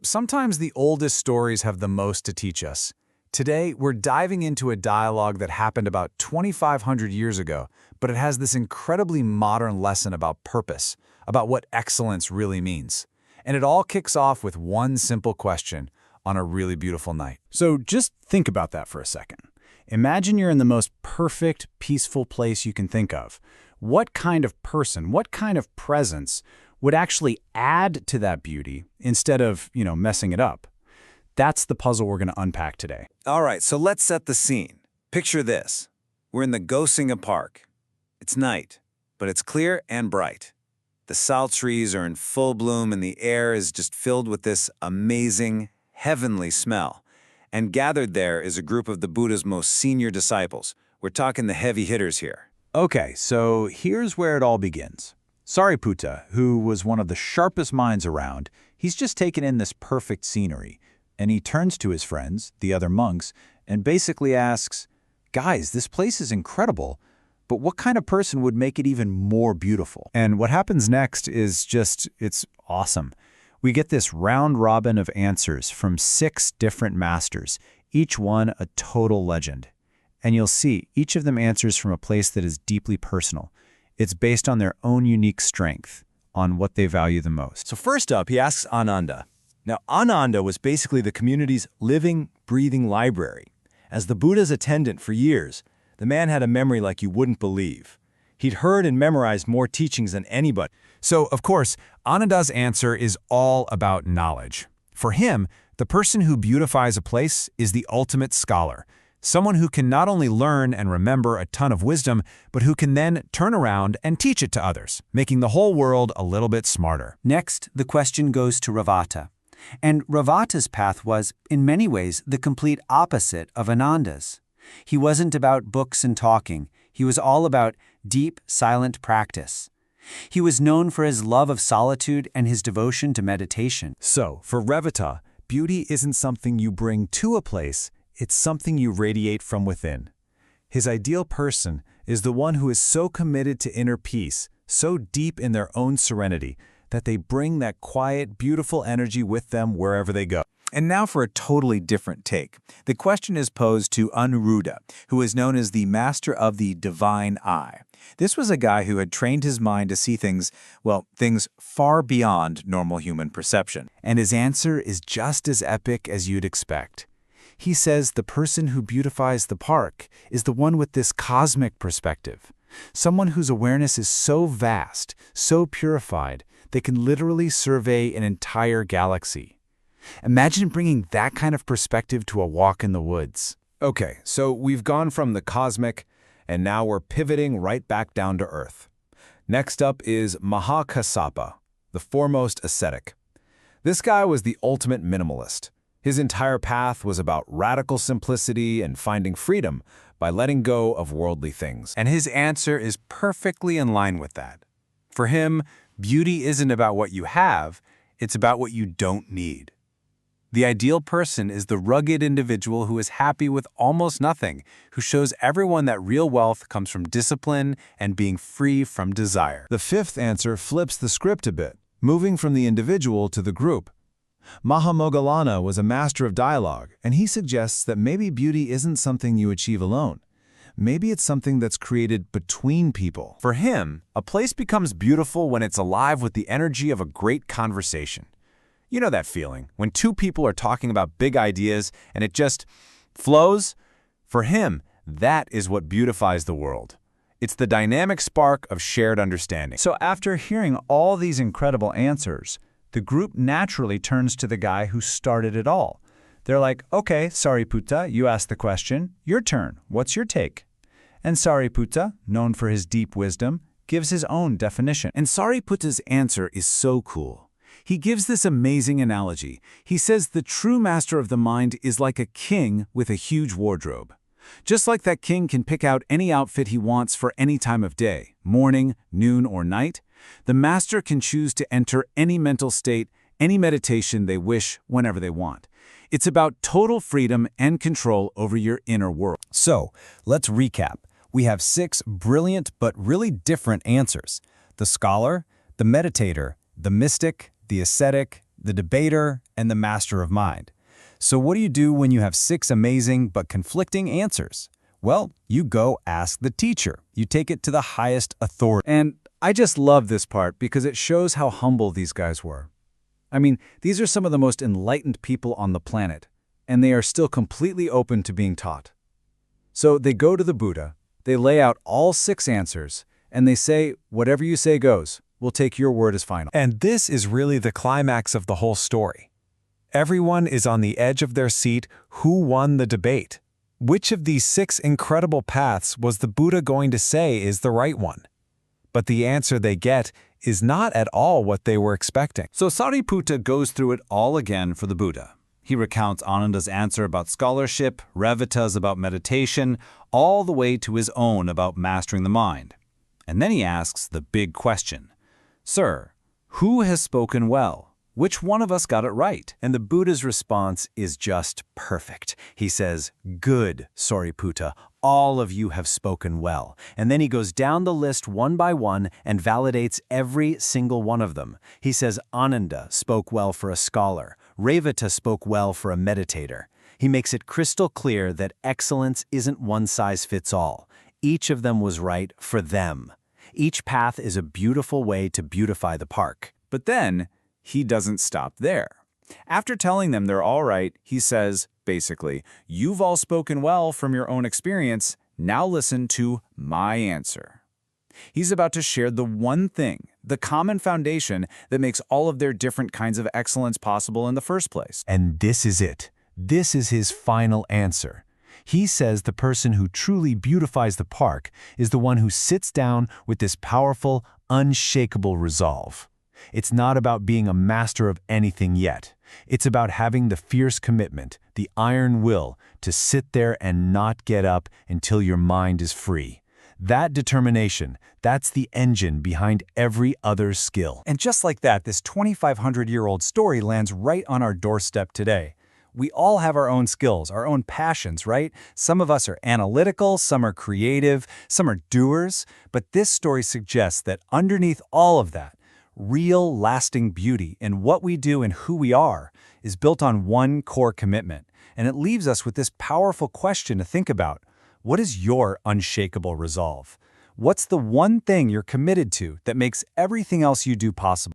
Sometimes the oldest stories have the most to teach us. Today, we're diving into a dialogue that happened about 2,500 years ago, but it has this incredibly modern lesson about purpose, about what excellence really means. And it all kicks off with one simple question on a really beautiful night. So just think about that for a second. Imagine you're in the most perfect, peaceful place you can think of. What kind of person, what kind of presence would actually add to that beauty instead of, messing it up? That's the puzzle we're going to unpack today. All right, so let's set the scene. Picture this. We're in the Gosiṅga Park. It's night, but it's clear and bright. The sal trees are in full bloom and the air is just filled with this amazing, heavenly smell. And gathered there is a group of the Buddha's most senior disciples. We're talking the heavy hitters here. Okay, so here's where it all begins. Sariputta, who was one of the sharpest minds around, he's just taken in this perfect scenery. And he turns to his friends, the other monks, and basically asks, "Guys, this place is incredible, but what kind of person would make it even more beautiful?" And what happens next is it's awesome. We get this round robin of answers from 6 different masters, each one a total legend. And you'll see, each of them answers from a place that is deeply personal. It's based on their own unique strength, on what they value the most. So first up, he asks Ananda. Now, Ananda was basically the community's living, breathing library. As the Buddha's attendant for years, the man had a memory like you wouldn't believe. He'd heard and memorized more teachings than anybody. So, of course, Ananda's answer is all about knowledge. For him, the person who beautifies a place is the ultimate scholar, someone who can not only learn and remember a ton of wisdom, but who can then turn around and teach it to others, making the whole world a little bit smarter. Next, the question goes to Ravata. And Ravata's path was, in many ways, the complete opposite of Ananda's. He wasn't about books and talking. He was all about deep, silent practice. He was known for his love of solitude and his devotion to meditation. So, for Ravata, beauty isn't something you bring to a place, it's something you radiate from within. His ideal person is the one who is so committed to inner peace, so deep in their own serenity, that they bring that quiet, beautiful energy with them wherever they go. And now for a totally different take. The question is posed to Anuruddha, who is known as the master of the divine eye. This was a guy who had trained his mind to see things far beyond normal human perception. And his answer is just as epic as you'd expect. He says the person who beautifies the park is the one with this cosmic perspective. Someone whose awareness is so vast, so purified, they can literally survey an entire galaxy. Imagine bringing that kind of perspective to a walk in the woods. Okay, so we've gone from the cosmic, and now we're pivoting right back down to earth. Next up is Mahāgosiṅgasutta, the foremost ascetic. This guy was the ultimate minimalist. His entire path was about radical simplicity and finding freedom by letting go of worldly things. And his answer is perfectly in line with that. For him, beauty isn't about what you have, it's about what you don't need. The ideal person is the rugged individual who is happy with almost nothing, who shows everyone that real wealth comes from discipline and being free from desire. The 5th answer flips the script a bit, moving from the individual to the group. Mahāgosiṅgasutta was a master of dialogue, and he suggests that maybe beauty isn't something you achieve alone. Maybe it's something that's created between people. For him, a place becomes beautiful when it's alive with the energy of a great conversation. You know that feeling, when 2 people are talking about big ideas and it just flows? For him, that is what beautifies the world. It's the dynamic spark of shared understanding. So after hearing all these incredible answers, the group naturally turns to the guy who started it all. They're like, "Okay, Sariputta, you asked the question. Your turn. What's your take?" And Sariputta, known for his deep wisdom, gives his own definition. And Sariputta's answer is so cool. He gives this amazing analogy. He says the true master of the mind is like a king with a huge wardrobe. Just like that king can pick out any outfit he wants for any time of day, morning, noon, or night, the master can choose to enter any mental state, any meditation they wish, whenever they want. It's about total freedom and control over your inner world. So, let's recap. We have 6 brilliant but really different answers. The scholar, the meditator, the mystic, the ascetic, the debater, and the master of mind. So what do you do when you have 6 amazing but conflicting answers? Well, you go ask the teacher. You take it to the highest authority. And I just love this part because it shows how humble these guys were. I mean, these are some of the most enlightened people on the planet, and they are still completely open to being taught. So they go to the Buddha, they lay out all 6 answers, and they say, whatever you say goes. We'll take your word as final. And this is really the climax of the whole story. Everyone is on the edge of their seat who won the debate. Which of these 6 incredible paths was the Buddha going to say is the right one? But the answer they get is not at all what they were expecting. So Sariputta goes through it all again for the Buddha. He recounts Ananda's answer about scholarship, Revata's about meditation, all the way to his own about mastering the mind. And then he asks the big question. Sir, who has spoken well? Which one of us got it right? And the Buddha's response is just perfect. He says, "Good, Sariputta, all of you have spoken well." And then he goes down the list one by one and validates every single one of them. He says Ananda spoke well for a scholar. Revata spoke well for a meditator. He makes it crystal clear that excellence isn't one size fits all. Each of them was right for them. Each path is a beautiful way to beautify the park. But then, he doesn't stop there. After telling them they're all right, he says, basically, you've all spoken well from your own experience, now listen to my answer. He's about to share the one thing, the common foundation that makes all of their different kinds of excellence possible in the first place. And this is it. This is his final answer. He says the person who truly beautifies the park is the one who sits down with this powerful, unshakable resolve. It's not about being a master of anything yet. It's about having the fierce commitment, the iron will, to sit there and not get up until your mind is free. That determination, that's the engine behind every other skill. And just like that, this 2,500-year-old story lands right on our doorstep today. We all have our own skills, our own passions, right? Some of us are analytical, some are creative, some are doers. But this story suggests that underneath all of that, real, lasting beauty in what we do and who we are is built on one core commitment. And it leaves us with this powerful question to think about. What is your unshakable resolve? What's the one thing you're committed to that makes everything else you do possible?